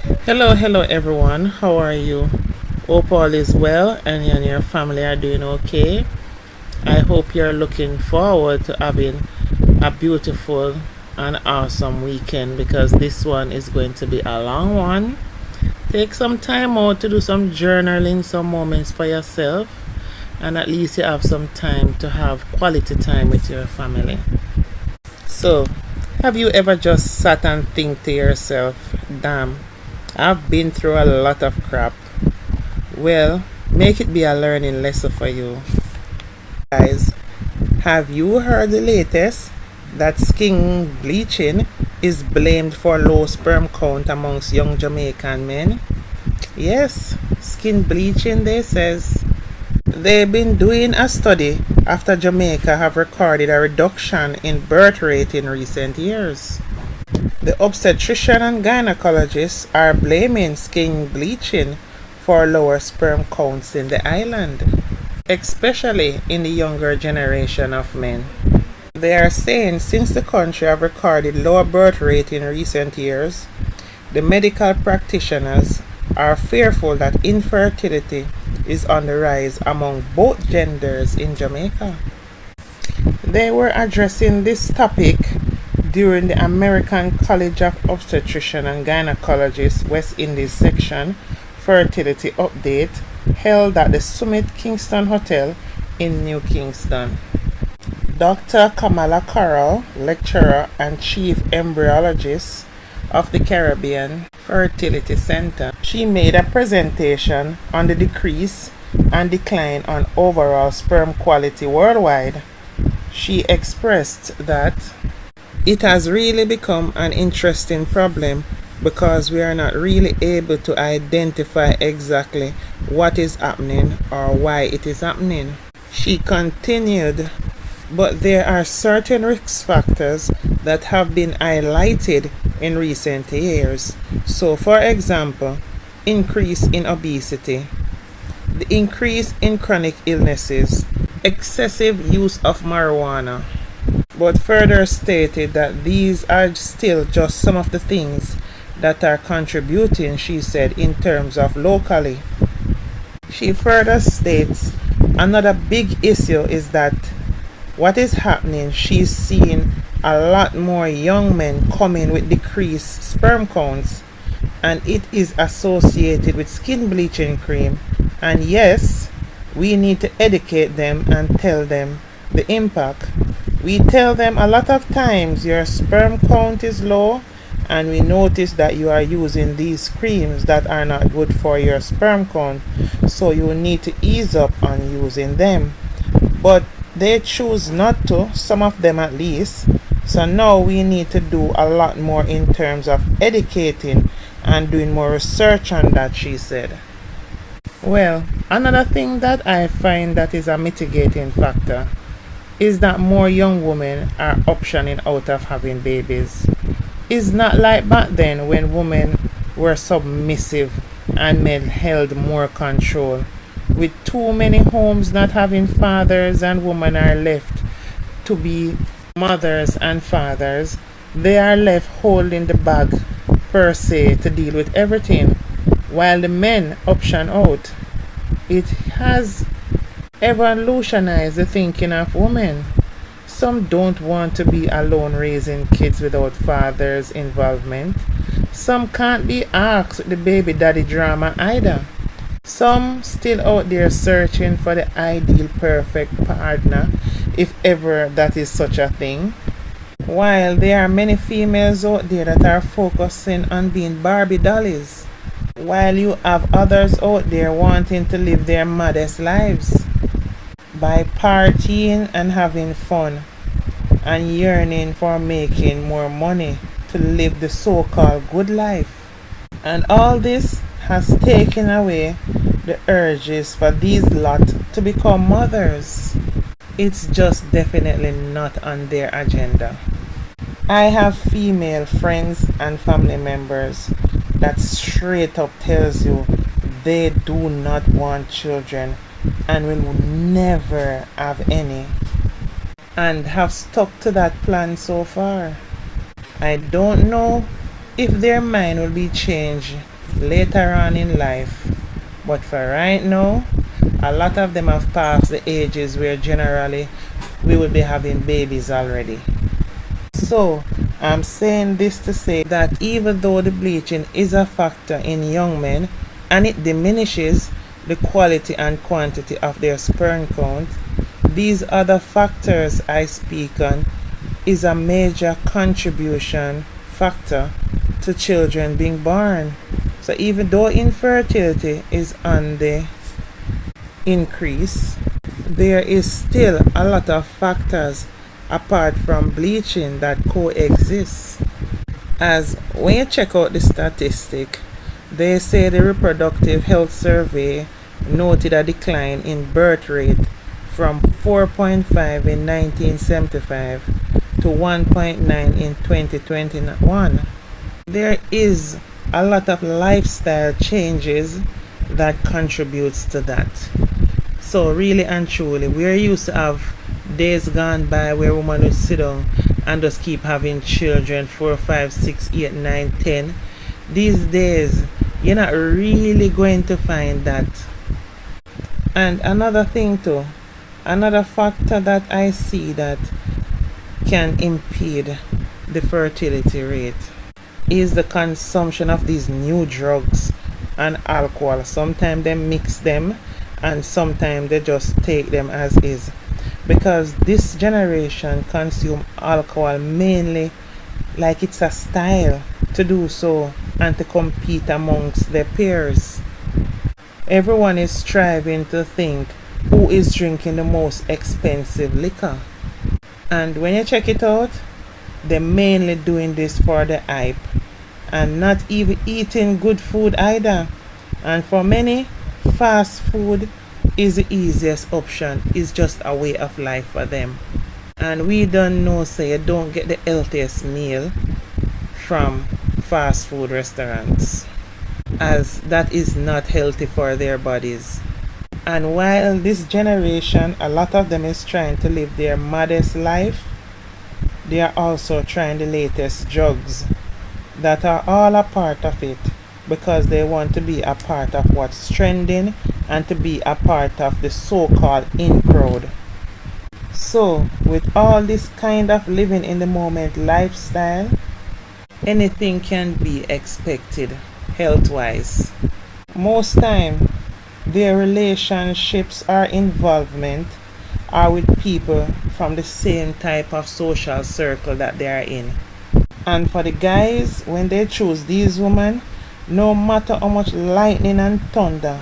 Hello everyone. How are you? Hope all is well and you and your family are doing okay. I hope you're looking forward to having a beautiful and awesome weekend because this one is going to be a long one. Take some time out to do some journaling, some moments for yourself, and at least you have some time to have quality time with your family. So, have you ever just sat and think to yourself, damn, I've been through a lot of crap. Well, make it be a learning lesson for you. Guys, have you heard the latest? That skin bleaching is blamed for low sperm count amongst young Jamaican men? Yes, skin bleaching, they says. They've been doing a study after Jamaica have recorded a reduction in birth rate in recent years. The obstetrician and gynecologists are blaming skin bleaching for lower sperm counts in the island, especially in the younger generation of men. They are saying since the country have recorded lower birth rate in recent years, the medical practitioners are fearful that infertility is on the rise among both genders in Jamaica. They were addressing this topic during the American College of Obstetrician and Gynecologists West Indies section Fertility Update held at the Summit Kingston Hotel in New Kingston. Dr. Kamala Currell, lecturer and chief embryologist of the Caribbean Fertility Center, she made a presentation on the decrease and decline on overall sperm quality worldwide. She expressed that it has really become an interesting problem because we are not really able to identify exactly what is happening or why it is happening. She continued, but there are certain risk factors that have been highlighted in recent years. So, for example, increase in obesity, the increase in chronic illnesses, excessive use of marijuana, but further stated that these are still just some of the things that are contributing, she said, in terms of locally. She further states another big issue is that what is happening, she's seeing a lot more young men coming with decreased sperm counts, and it is associated with skin bleaching cream. And yes, we need to educate them and tell them the impact. We tell them a lot of times your sperm count is low and we notice that you are using these creams that are not good for your sperm count, so you need to ease up on using them. But they choose not to, some of them at least. So now we need to do a lot more in terms of educating and doing more research on that, she said. Well, another thing that I find that is a mitigating factor is that more young women are optioning out of having babies. It's not like back then when women were submissive and men held more control. With too many homes not having fathers and women are left to be mothers and fathers, they are left holding the bag per se to deal with everything, while the men option out. It has evolutionized the thinking of women. Some don't want to be alone raising kids without father's involvement. Some can't be asked with the baby daddy drama either. Some still out there searching for the ideal perfect partner, if ever that is such a thing. While there are many females out there that are focusing on being Barbie dollies. While you have others out there wanting to live their modest lives by partying and having fun and yearning for making more money to live the so-called good life. And all this has taken away the urges for these lot to become mothers. It's just definitely not on their agenda. I have female friends and family members that straight up tells you they do not want children and will never have any, and have stuck to that plan so far. I don't know if their mind will be changed later on in life. But for right now, a lot of them have passed the ages where generally we would be having babies already. So I'm saying this to say that even though the bleaching is a factor in young men and it diminishes the quality and quantity of their sperm count, these other factors I speak on is a major contribution factor to children being born. So even though infertility is on the increase, there is still a lot of factors apart from bleaching that coexist. As when you check out the statistic, they say the reproductive health survey noted a decline in birth rate from 4.5 in 1975 to 1.9 in 2021. There is a lot of lifestyle changes that contributes to that. So really and truly, we're used to have days gone by where women would sit down and just keep having children 4, 5, 6, 8, 9, 10. These days, you're not really going to find that. And another thing too, another factor that I see that can impede the fertility rate is the consumption of these new drugs and alcohol. Sometimes they mix them and sometimes they just take them as is, because this generation consume alcohol mainly like it's a style to do so and to compete amongst their peers. Everyone is striving to think who is drinking the most expensive liquor, and when you check it out, they're mainly doing this for the hype and not even eating good food either. And for many, fast food is the easiest option, is just a way of life for them. And we don't know, say, you don't get the healthiest meal from fast food restaurants, as that is not healthy for their bodies. And while this generation, a lot of them is trying to live their modest life, they are also trying the latest drugs that are all a part of it, because they want to be a part of what's trending and to be a part of the so-called in crowd. So with all this kind of living in the moment lifestyle, anything can be expected health-wise. Most time their relationships or involvement are with people from the same type of social circle that they are in. And for the guys, when they choose these women, no matter how much lightning and thunder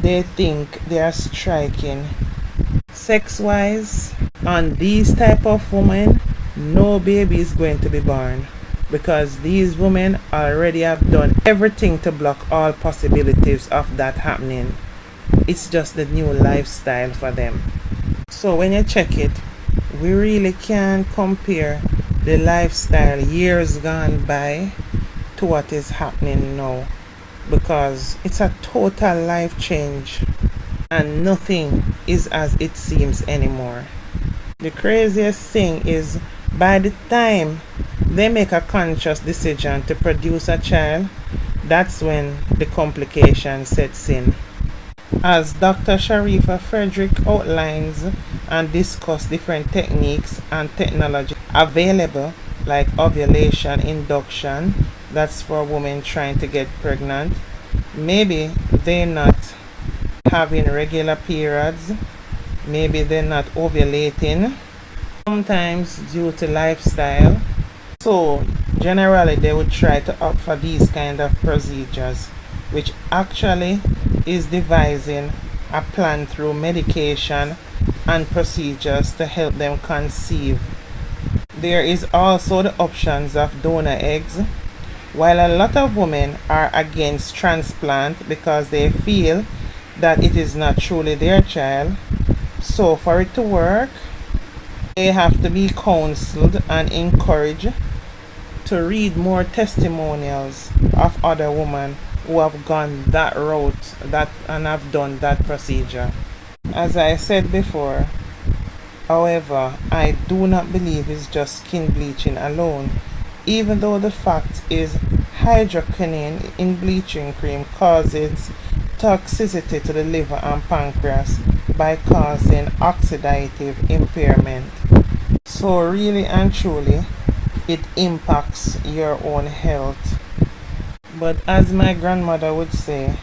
they think they are striking sex-wise on these type of women, no baby is going to be born, because these women already have done everything to block all possibilities of that happening. It's just the new lifestyle for them. So when you check it, we really can't compare the lifestyle years gone by to what is happening now, because it's a total life change and nothing is as it seems anymore. The craziest thing is, by the time they make a conscious decision to produce a child, that's when the complication sets in. As Dr. Sharifa Frederick outlines and discuss different techniques and technology available, like ovulation induction, that's for women trying to get pregnant. Maybe they're not having regular periods, maybe they're not ovulating, sometimes due to lifestyle. So generally they would try to opt for these kind of procedures, which actually is devising a plan through medication and procedures to help them conceive. There is also the options of donor eggs. While a lot of women are against transplant because they feel that it is not truly their child, so for it to work, they have to be counseled and encouraged to read more testimonials of other women who have gone that route and have done that procedure. As I said before, however, I do not believe it's just skin bleaching alone, even though the fact is hydroquinone in bleaching cream causes toxicity to the liver and pancreas by causing oxidative impairment. So really and truly, it impacts your own health. But as my grandmother would say,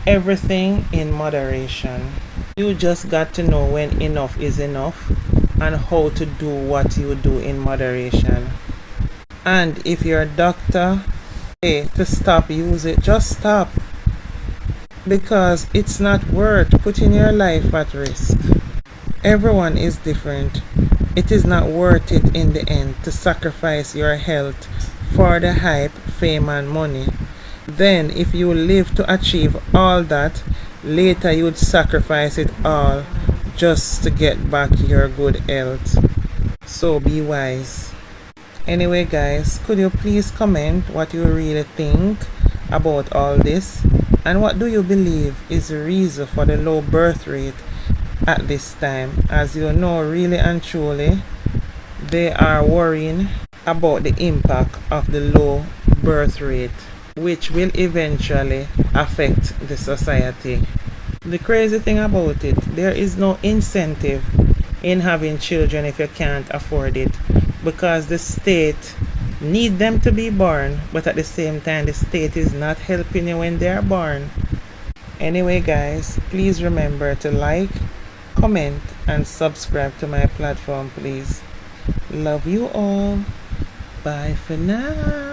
everything in moderation. You just got to know when enough is enough and how to do what you do in moderation. And if your doctor say to stop, use it, just stop. Because it's not worth putting your life at risk. Everyone is different. It is not worth it in the end to sacrifice your health for the hype, fame and money. Then if you live to achieve all that, later you would sacrifice it all just to get back your good health. So be wise. Anyway guys, could you please comment what you really think about all this? And what do you believe is the reason for the low birth rate at this time? As you know, really and truly, they are worrying about the impact of the low birth rate, which will eventually affect the society. The crazy thing about it, there is no incentive in having children if you can't afford it, because the state need them to be born, but at the same time the state is not helping you when they are born. Anyway guys, please remember to like, comment and subscribe to my platform, please. Love you all. Bye for now.